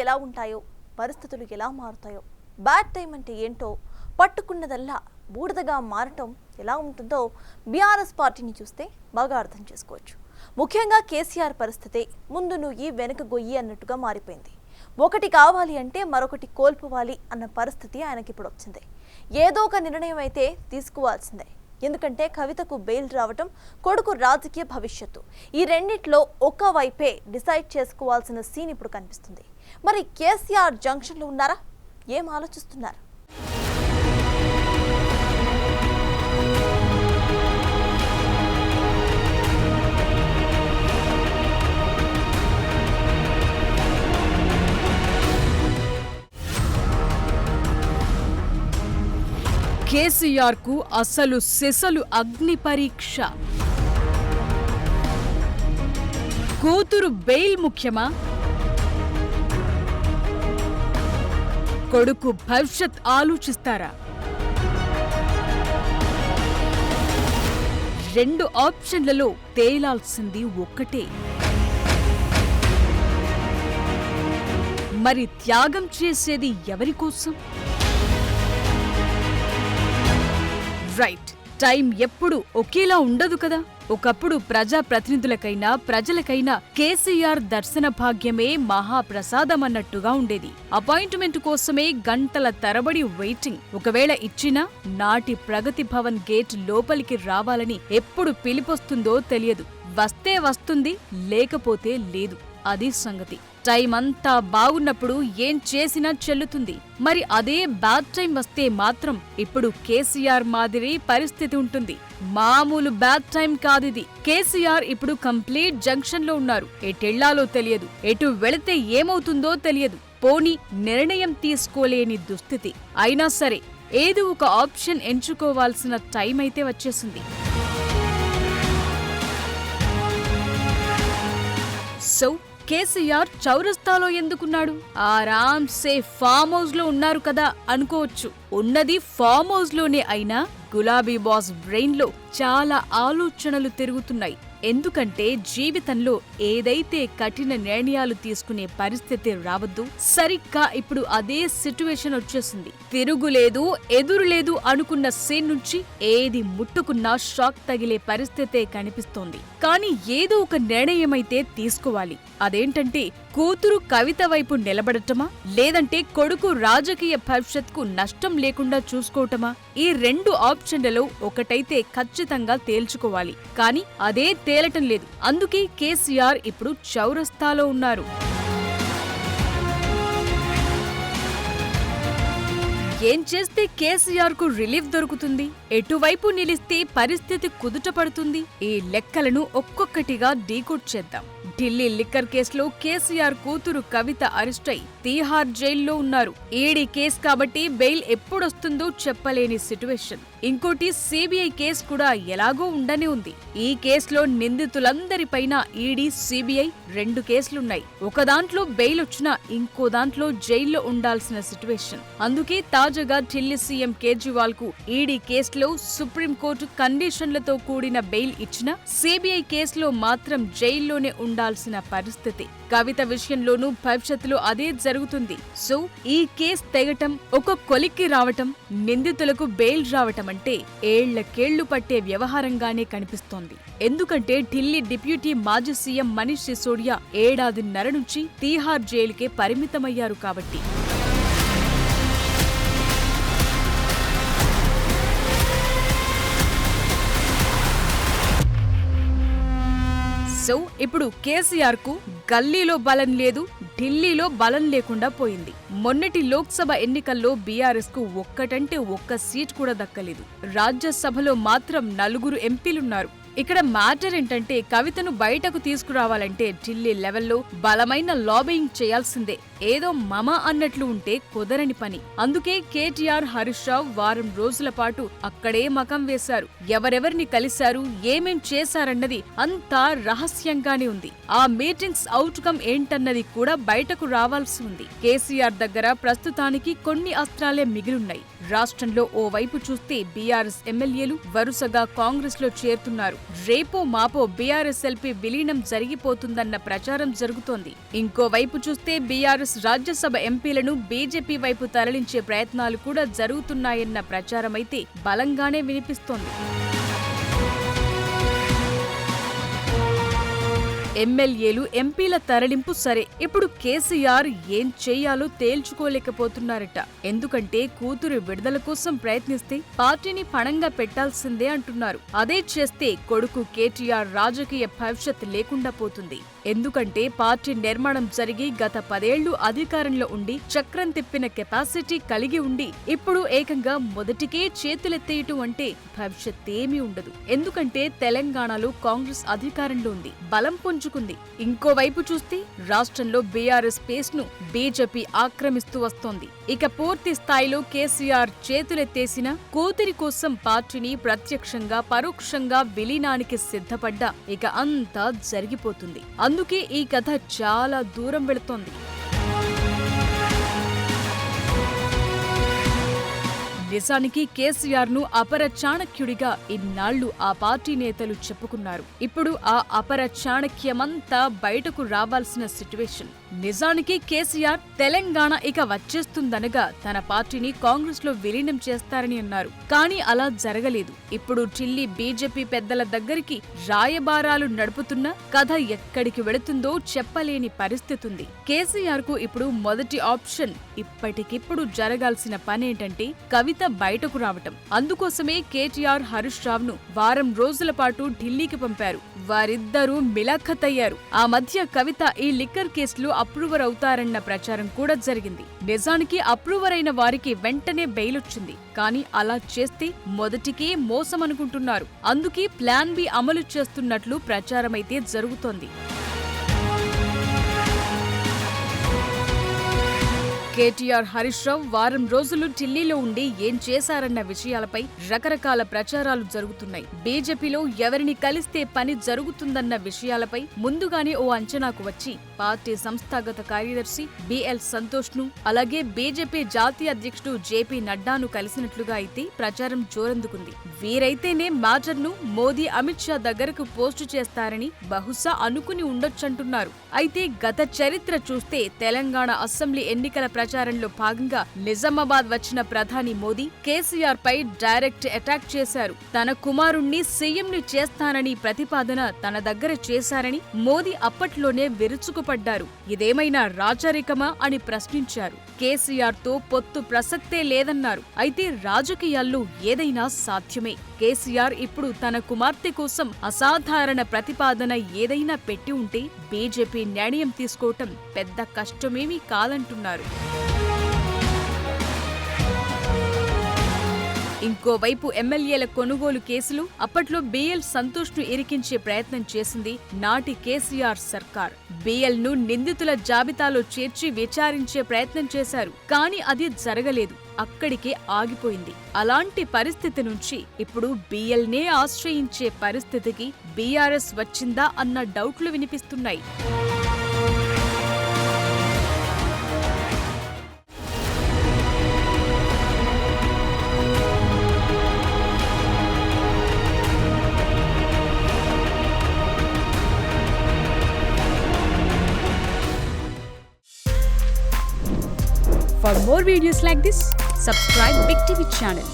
ఎలా ఉంటాయో, పరిస్థితులు ఎలా మారుతాయో, బ్యాడ్ టైం అంటే ఏంటో, పట్టుకున్నదల్లా బూడిదగా మారటం ఎలా ఉంటుందో బీఆర్ఎస్ పార్టీని చూస్తే బాగా అర్థం చేసుకోవచ్చు. ముఖ్యంగా కేసీఆర్ పరిస్థితి ముందు నుయ్యి వెనుక గొయ్యి అన్నట్టుగా మారిపోయింది. ఒకటి కావాలి అంటే మరొకటి కోల్పోవాలి అన్న పరిస్థితి ఆయనకి ఇప్పుడు వచ్చింది. ఏదో ఒక నిర్ణయం అయితే తీసుకోవాల్సిందే. ఎందుకంటే కవితకు బెయిల్ రావటం, కొడుకు రాజకీయ భవిష్యత్తు, ఈ రెండిట్లో ఒక వైపే డిసైడ్ చేసుకోవాల్సిన సీన్ ఇప్పుడు కనిపిస్తుంది. మరి కేసీఆర్ జంక్షన్లో ఉన్నారా? ఏం ఆలోచిస్తున్నారు? కేసీఆర్ కు అసలు సెసలు అగ్ని పరీక్ష. కూతురు బెయిల్ ముఖ్యమా? కొడుకు భవిష్యత్ ఆలోచిస్తారా? రెండు ఆప్షన్లలో తేలాల్సింది ఒక్కటే. మరి త్యాగం చేసేది ఎవరి కోసం? రైట్, టైం ఎప్పుడు ఒకేలా ఉండదు కదా. ఒకప్పుడు ప్రజాప్రతినిధులకైనా ప్రజలకైనా కేసీఆర్ దర్శన భాగ్యమే మహాప్రసాదమన్నట్టుగా ఉండేది. అపాయింట్మెంట్ కోసమే గంటల తరబడి వెయిటింగ్. ఒకవేళ ఇచ్చినా నాటి ప్రగతి భవన్ గేట్ లోపలికి రావాలని ఎప్పుడు పిలిపొస్తుందో తెలియదు. వస్తే వస్తుంది, లేకపోతే లేదు. అది సంగతి. టైం అంతా బాగున్నప్పుడు ఏం చేసినా చెల్లుతుంది. మరి అదే బ్యాడ్ టైం వస్తే మాత్రం ఇప్పుడు కేసీఆర్ మాదిరి పరిస్థితి ఉంటుంది. మామూలు బ్యాడ్ టైం కాదిది. కేసీఆర్ ఇప్పుడు కంప్లీట్ జంక్షన్ లో ఉన్నారు. ఎటెళ్లాలో తెలియదు, ఎటు వెళితే ఏమవుతుందో తెలియదు. పోనీ నిర్ణయం తీసుకోలేని దుస్థితి. అయినా సరే ఏదో ఒక ఆప్షన్ ఎంచుకోవాల్సిన టైం అయితే వచ్చేసింది. సో కేసీఆర్ చౌరస్తాలో ఎందుకున్నాడు? ఆరాంసే ఫామ్ హౌస్ లో ఉన్నారు కదా అనుకోవచ్చు. ఉన్నది ఫామ్ హౌస్ లోనే అయినా గులాబీ బాస్ బ్రెయిన్ లో చాలా ఆలోచనలు తిరుగుతున్నాయి. ఎందుకంటే జీవితంలో ఏదైతే కఠిన నిర్ణయాలు తీసుకునే పరిస్థితి రావద్దు, సరిగ్గా ఇప్పుడు అదే సిట్యువేషన్ వచ్చేసింది. తిరుగులేదు, ఎదురులేదు అనుకున్న సీన్ నుంచి ఏది ముట్టుకున్నా షాక్ తగిలే పరిస్థితే కనిపిస్తోంది. కానీ ఏదో ఒక నిర్ణయమైతే తీసుకోవాలి. అదేంటంటే కూతురు కవిత వైపు నిలబడటమా, లేదంటే కొడుకు రాజకీయ భవిష్యత్కు నష్టం లేకుండా చూసుకోవటమా? ఈ రెండు ఆప్షన్లలో ఒకటైతే ఖచ్చితంగా తేల్చుకోవాలి. కానీ అదే తేలటం లేదు. అందుకే కేసీఆర్ ఇప్పుడు చౌరస్తాలో ఉన్నారు. ఏం చేస్తే కేసీఆర్ కు రిలీఫ్ దొరుకుతుంది? ఎటువైపు నిలిస్తే పరిస్థితి కుదుట పడుతుంది? ఈ లెక్కలను ఒక్కొక్కటిగా డీకోడ్ చేద్దాం. ఢిల్లీ లిక్కర్ కేసులో కేసీఆర్ కూతురు కవిత అరెస్ట్ అయి తీహార్ జైల్లో ఉన్నారు. ఈడీ కేసు కాబట్టి బెయిల్ ఎప్పుడొస్తుందో చెప్పలేని సిట్యువేషన్. ఇంకోటి సిబిఐ కేసు కూడా ఎలాగో ఉండనే ఉంది. ఈ కేసులో నిందితులందరిపైన ఈడీ, సిబిఐ రెండు కేసులున్నాయి. ఒక దాంట్లో బెయిల్ వచ్చినా ఇంకో దాంట్లో జైల్లో ఉండాల్సిన సిట్యువేషన్. అందుకే తాజాగా ఢిల్లీ సీఎం కేజ్రీవాల్ కు ఈడీ కేసులో సుప్రీంకోర్టు కండిషన్లతో కూడిన బెయిల్ ఇచ్చినా సిబిఐ కేసులో మాత్రం జైల్లోనే ఉండాల్సిన పరిస్థితి. కవిత విషయంలోనూ భవిష్యత్తులో అదే జరుగుతుంది. సో ఈ కేసు తెగటం, ఒక కొలిక్కి రావటం, నిందితులకు బెయిల్ రావటం అంటే ఏళ్లకేళ్లు పట్టే వ్యవహారంగానే కనిపిస్తోంది. ఎందుకంటే ఢిల్లీ డిప్యూటీ మాజీ సీఎం మనీష్ సిసోడియా ఏడాదిన్నర నుంచి తీహార్ జైలుకే పరిమితమయ్యారు కాబట్టి. సో ఇప్పుడు కేసీఆర్ కు గల్లీలో బలం లేదు, ఢిల్లీలో బలం లేకుండా పోయింది. మొన్నటి లోక్సభ ఎన్నికల్లో బీఆర్ఎస్ కు ఒక్కటంటే ఒక్క సీట్ కూడా దక్కలేదు. రాజ్యసభలో మాత్రం 4 ఎంపీలున్నారు. ఇక్కడ మ్యాటర్ ఏంటంటే కవితను బయటకు తీసుకురావాలంటే ఢిల్లీ లెవెల్లో బలమైన లాబింగ్ చేయాల్సిందే. ఏదో మమ అన్నట్లు ఉంటే కుదరని పని. అందుకే కేటీఆర్, హరీష్ రావు వారం రోజుల పాటు అక్కడే మకం వేశారు. ఎవరెవరిని కలిశారు, ఏమేం చేశారన్నది అంతా రహస్యంగానే ఉంది. ఆ మీటింగ్స్ అవుట్కమ్ ఏంటన్నది కూడా బయటకు రావాల్సి ఉంది. కేసీఆర్ దగ్గర ప్రస్తుతానికి కొన్ని అస్త్రాలే మిగిలున్నాయి. రాష్ట్రంలో ఓవైపు చూస్తే బీఆర్ఎస్ ఎమ్మెల్యేలు వరుసగా కాంగ్రెస్ లో చేరుతున్నారు. రేపో మాపో బీఆర్ఎస్ ఎల్పీ విలీనం జరిగిపోతుందన్న ప్రచారం జరుగుతోంది. ఇంకోవైపు చూస్తే బీఆర్ఎస్ రాజ్యసభ ఎంపీలను బీజేపీ వైపు తరలించే ప్రయత్నాలు కూడా జరుగుతున్నాయన్న ప్రచారమైతే బలంగానే వినిపిస్తోంది. ఎమ్మెల్యేలు ఎంపీల తరలింపు సరే, ఇప్పుడు కేసీఆర్ ఏం చెయ్యాలో తేల్చుకోలేకపోతున్నారట. ఎందుకంటే కూతురు విడుదల కోసం ప్రయత్నిస్తే పార్టీని పణంగా పెట్టాల్సిందే అంటున్నారు. అదే చేస్తే కొడుకు కేటీఆర్ రాజకీయ భవిష్యత్ లేకుండా పోతుంది. ఎందుకంటే పార్టీ నిర్మాణం జరిగి గత 10 ఏళ్లు అధికారంలో ఉండి చక్రం తిప్పిన కెపాసిటీ కలిగి ఉండి ఇప్పుడు ఏకంగా మొదటికే చేతులెత్తేయటం అంటే భవిష్యత్తేమీ ఉండదు. ఎందుకంటే తెలంగాణలో కాంగ్రెస్ అధికారంలో ఉంది, బలం పుంజుకుంది. ఇంకోవైపు చూస్తే రాష్ట్రంలో బీఆర్ఎస్ స్పేస్ ను బీజేపీ ఆక్రమిస్తూ వస్తోంది. ఇక పూర్తి స్థాయిలో కేసీఆర్ చేతులెత్తేసిన కూతురి కోసం పార్టీని ప్రత్యక్షంగా పరోక్షంగా విలీనానికి సిద్ధపడ్డా ఇక అంతా జరిగిపోతుంది. అందుకే ఈ కథ చాలా దూరం వెళుతోంది. నిజానికి కేసీఆర్ ను అపర చాణక్యుడిగా ఇన్నాళ్లు ఆ పార్టీ నేతలు చెప్పుకున్నారు. ఇప్పుడు ఆ అపర చాణక్యమంతా బయటకు రావాల్సిన సిట్యువేషన్. నిజానికి కేసీఆర్ తెలంగాణ ఇక వచ్చేస్తుందనగా తన పార్టీని కాంగ్రెస్ లో విలీనం చేస్తారని అన్నారు. కానీ అలా జరగలేదు. ఇప్పుడు ఢిల్లీ బీజేపీ పెద్దల దగ్గరికి రాయబారాలు నడుపుతున్న కథ ఎక్కడికి వెళుతుందో చెప్పలేని పరిస్థితి ఉంది. కేసీఆర్ కు ఇప్పుడు మొదటి ఆప్షన్ ఇప్పటికిప్పుడు జరగాల్సిన పనేంటంటే కవిత బయటకు రావటం. అందుకోసమే కేటీఆర్ హరీష్ రావ్ ను వారం రోజుల పాటు ఢిల్లీకి పంపారు. వారిద్దరూ మిలాఖతయ్యారు. ఆ మధ్య కవిత ఈ లిక్కర్ కేసులో అప్రూవర్ అవుతారన్న ప్రచారం కూడా జరిగింది. నిజానికి అప్రూవర్ అయిన వారికి వెంటనే బెయిల్ వచ్చింది. కానీ అలా చేస్తే మొదటికే మోసమనుకుంటున్నారు. అందుకే ప్లాన్ బి అమలు చేస్తున్నట్లు ప్రచారమైతే జరుగుతోంది. కేటీఆర్ హరీష్ రావ్ వారం రోజులు ఢిల్లీలో ఉండి ఏం చేశారన్న విషయాలపై రకరకాల ప్రచారాలు జరుగుతున్నాయి. బీజేపీలో ఎవరిని కలిస్తే పని జరుగుతుందన్న విషయాలపై ముందుగానే ఓ అంచనాకు వచ్చి పార్టీ సంస్థాగత కార్యదర్శి బిఎల్ సంతోష్ ను అలాగే బీజేపీ జాతీయ అధ్యక్షుడు జేపీ నడ్డాను కలిసినట్లుగా అయితే ప్రచారం జోరందుకుంది. వీరైతేనే మ్యాటర్ ను మోదీ అమిత్ షా దగ్గరకు పోస్టు చేస్తారని బహుశా అనుకుని ఉండొచ్చంటున్నారు. అయితే గత చరిత్ర చూస్తే తెలంగాణ అసెంబ్లీ ఎన్నికల ప్రచారంలో భాగంగా నిజామాబాద్ వచ్చిన ప్రధాని మోదీ కేసీఆర్ పై డైరెక్ట్ అటాక్ చేశారు. తన కుమారుణ్ణి సీఎంని చేస్తానని ప్రతిపాదన తన దగ్గర చేశారని మోదీ అప్పట్లోనే విరుచుకుపడ్డారు. ఇదేమైనా రాజరికమా అని ప్రశ్నించారు. కేసీఆర్ తో పొత్తు ప్రసక్తే లేదన్నారు. అయితే రాజకీయాల్లో ఏదైనా సాధ్యమే. కేసీఆర్ ఇప్పుడు తన కుమార్తె కోసం అసాధారణ ప్రతిపాదన ఏదైనా పెట్టి ఉంటే బీజేపీ నిర్ణయం తీసుకోవటం పెద్ద కష్టమేమీ కాదంటున్నారు. ఇంకోవైపు ఎమ్మెల్యేల కొనుగోలు కేసులు అప్పట్లో బిఎల్ సంతోష్ ను ఇరికించే ప్రయత్నం చేసింది నాటి కేసీఆర్ సర్కార్. బిఎల్ ను నిందితుల జాబితాలో చేర్చి విచారించే ప్రయత్నం చేశారు. కానీ అది జరగలేదు, అక్కడికే ఆగిపోయింది. అలాంటి పరిస్థితి నుంచి ఇప్పుడు బిఎల్ నే ఆశ్రయించే పరిస్థితికి బీఆర్ఎస్ వచ్చిందా అన్న డౌట్లు వినిపిస్తున్నాయి. For more videos like this, subscribe Big TV channel.